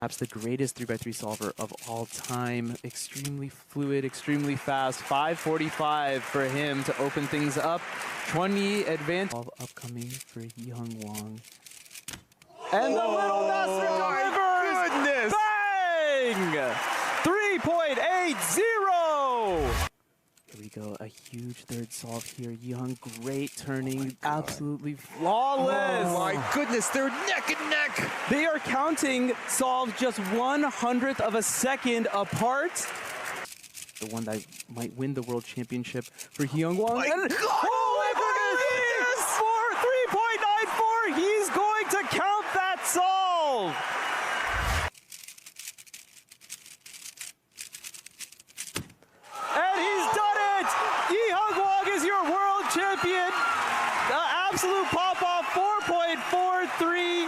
Perhaps the greatest 3x3 solver of all time. Extremely fluid, extremely fast. 5:45 for him to open things up. 20 advance. All upcoming for Yiheng Wang. And the little master delivers! Goodness! Bang! 3.80! Here we go, a huge third solve here. Yiheng, great turning, absolutely flawless. Oh my goodness, they're neck and neck. They are counting solves just 1/100th of a second apart. The one that might win the world championship for Yiheng Wang. My God! Oh my goodness! For 3.94, he's going to count that solve. And he's done it! Yiheng Wang is your world champion. The absolute pop-off 4.43.